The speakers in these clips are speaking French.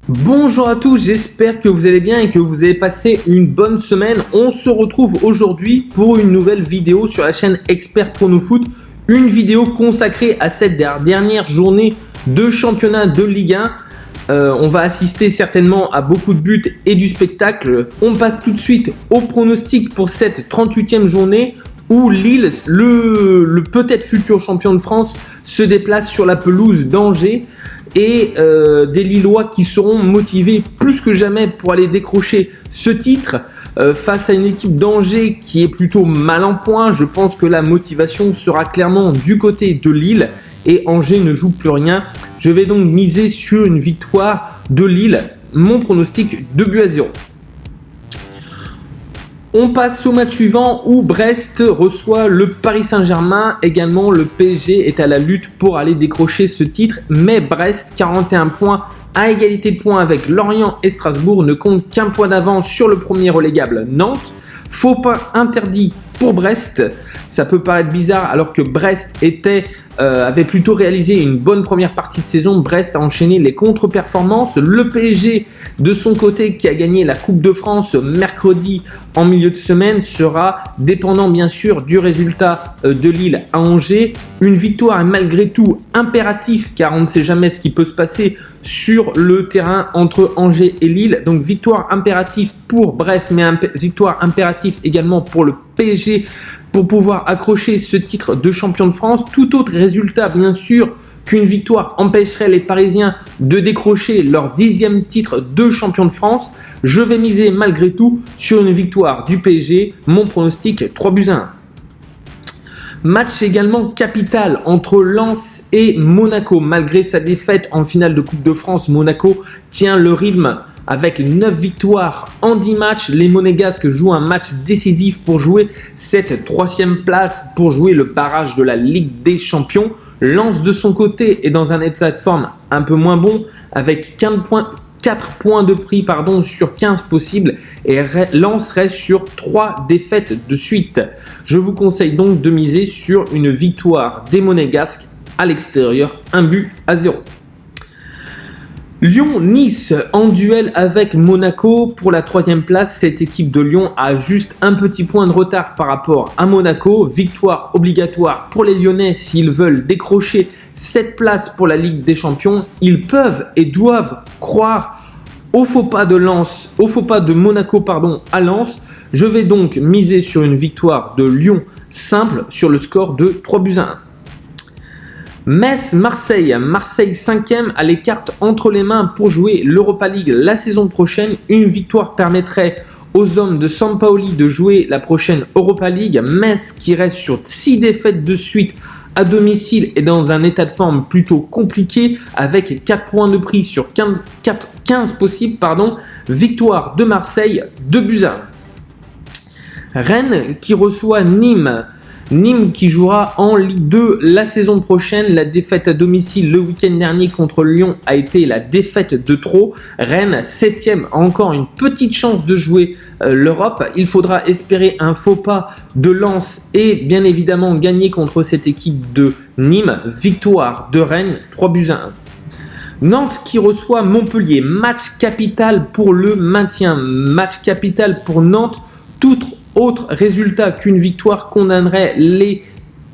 Bonjour à tous, j'espère que vous allez bien et que vous avez passé une bonne semaine. On se retrouve aujourd'hui pour une nouvelle vidéo sur la chaîne Expert Prono Foot. Une vidéo consacrée à cette dernière journée de championnat de Ligue 1. On va assister certainement à beaucoup de buts et du spectacle. On passe tout de suite au pronostic pour cette 38e journée où Lille, le peut-être futur champion de France, se déplace sur la pelouse d'Angers. Et des Lillois qui seront motivés plus que jamais pour aller décrocher ce titre face à une équipe d'Angers qui est plutôt mal en point. Je pense que la motivation sera clairement du côté de Lille et Angers ne joue plus rien. Je vais donc miser sur une victoire de Lille. Mon pronostic 2-0. On passe au match suivant où Brest reçoit le Paris Saint-Germain. Également, le PSG est à la lutte pour aller décrocher ce titre. Mais Brest, 41 points à égalité de points avec Lorient et Strasbourg, ne compte qu'un point d'avance sur le premier relégable Nantes. Faux pas interdit pour Brest. Ça peut paraître bizarre alors que Brest avait plutôt réalisé une bonne première partie de saison. Brest a enchaîné les contre-performances. Le PSG, de son côté, qui a gagné la Coupe de France mercredi en milieu de semaine, sera dépendant bien sûr du résultat de Lille à Angers. Une victoire est malgré tout impérative car on ne sait jamais ce qui peut se passer sur le terrain entre Angers et Lille. Donc victoire impérative pour Brest, mais victoire impérative également pour le PSG pour pouvoir accrocher ce titre de champion de France. Tout autre résultat, bien sûr, qu'une victoire empêcherait les Parisiens de décrocher leur 10e titre de champion de France. Je vais miser malgré tout sur une victoire du PSG. Mon pronostic 3-1. Match également capital entre Lens et Monaco. Malgré sa défaite en finale de Coupe de France, Monaco tient le rythme avec 9 victoires en 10 matchs. Les Monégasques jouent un match décisif pour jouer cette 3e place, pour jouer le barrage de la Ligue des Champions. Lens de son côté est dans un état de forme un peu moins bon avec 4 points de prix sur 15 possibles et Lens reste sur 3 défaites de suite. Je vous conseille donc de miser sur une victoire des Monégasques à l'extérieur, 1-0. Lyon-Nice en duel avec Monaco pour la 3e place. Cette équipe de Lyon a juste un petit point de retard par rapport à Monaco. Victoire obligatoire pour les Lyonnais s'ils veulent décrocher cette place pour la Ligue des Champions. Ils peuvent et doivent croire au faux pas de Monaco à Lens. Je vais donc miser sur une victoire de Lyon simple sur le score de 3-1. Metz-Marseille. Marseille 5e a les cartes entre les mains pour jouer l'Europa League la saison prochaine. Une victoire permettrait aux hommes de Sampaoli de jouer la prochaine Europa League. Metz qui reste sur 6 défaites de suite à domicile et dans un état de forme plutôt compliqué avec 4 points de prix sur 15 possibles. Victoire de Marseille 2-1. Rennes qui reçoit Nîmes. Nîmes qui jouera en Ligue 2 la saison prochaine. La défaite à domicile le week-end dernier contre Lyon a été la défaite de trop. Rennes 7e a encore une petite chance de jouer l'Europe. Il faudra espérer un faux pas de Lens et bien évidemment gagner contre cette équipe de Nîmes. Victoire de Rennes 3-1. Nantes qui reçoit Montpellier. Match capital pour le maintien. Match capital pour Nantes. Tout autre résultat qu'une victoire condamnerait les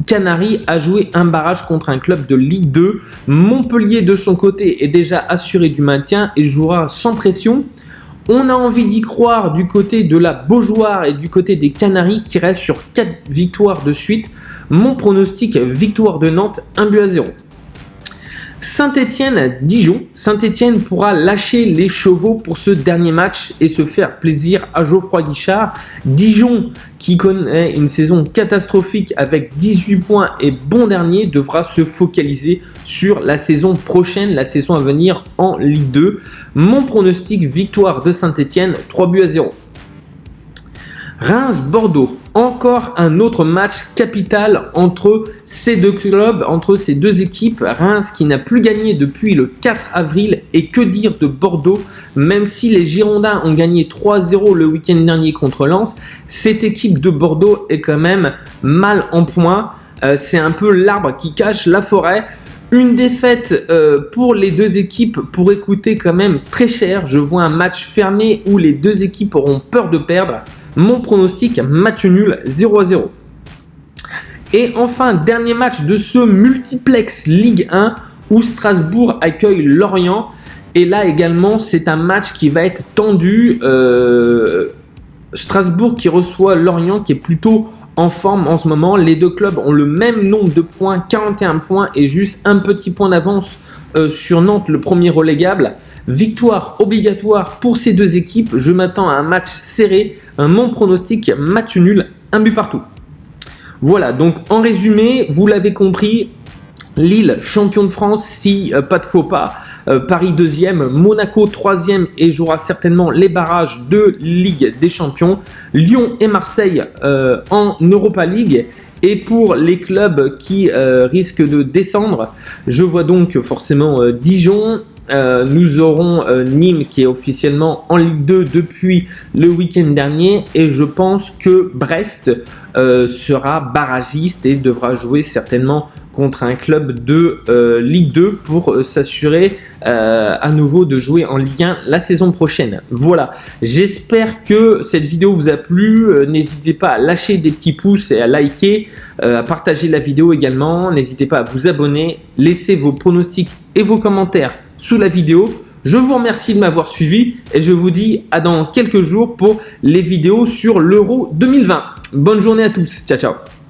Canaries à jouer un barrage contre un club de Ligue 2. Montpellier de son côté est déjà assuré du maintien et jouera sans pression. On a envie d'y croire du côté de la Beaujoire et du côté des Canaries qui restent sur 4 victoires de suite. Mon pronostic, victoire de Nantes 1-0. Saint-Étienne-Dijon. Saint-Étienne pourra lâcher les chevaux pour ce dernier match et se faire plaisir à Geoffroy Guichard. Dijon, qui connaît une saison catastrophique avec 18 points et bon dernier, devra se focaliser sur la saison prochaine, la saison à venir en Ligue 2. Mon pronostic, victoire de Saint-Étienne 3-0. Reims-Bordeaux. Encore un autre match capital entre ces deux clubs, entre ces deux équipes. Reims qui n'a plus gagné depuis le 4 avril et que dire de Bordeaux, même si les Girondins ont gagné 3-0 le week-end dernier contre Lens, cette équipe de Bordeaux est quand même mal en point. C'est un peu l'arbre qui cache la forêt. Une défaite pour les deux équipes pourrait coûter quand même très cher. Je vois un match fermé où les deux équipes auront peur de perdre. Mon pronostic, match nul 0-0. Et enfin, dernier match de ce multiplex Ligue 1 où Strasbourg accueille Lorient. Et là également, c'est un match qui va être tendu. Strasbourg qui reçoit Lorient qui est plutôt en forme en ce moment. Les deux clubs ont le même nombre de points, 41 points et juste un petit point d'avance sur Nantes, le premier relégable. Victoire obligatoire pour ces deux équipes. Je m'attends à un match serré. Mon pronostic, match nul, un but partout. Voilà, donc en résumé, vous l'avez compris, Lille, champion de France, si pas de faux pas. Paris 2e, Monaco 3e et jouera certainement les barrages de Ligue des Champions. Lyon et Marseille en Europa League. Et pour les clubs qui risquent de descendre, je vois donc forcément Dijon. Nous aurons Nîmes qui est officiellement en Ligue 2 depuis le week-end dernier et je pense que Brest sera barragiste et devra jouer certainement contre un club de Ligue 2 pour s'assurer à nouveau de jouer en Ligue 1 la saison prochaine. Voilà, j'espère que cette vidéo vous a plu. N'hésitez pas à lâcher des petits pouces et à liker, à partager la vidéo également. N'hésitez pas à vous abonner, laissez vos pronostics et vos commentaires sous la vidéo. Je vous remercie de m'avoir suivi et je vous dis à dans quelques jours pour les vidéos sur l'Euro 2020. Bonne journée à tous. Ciao, ciao.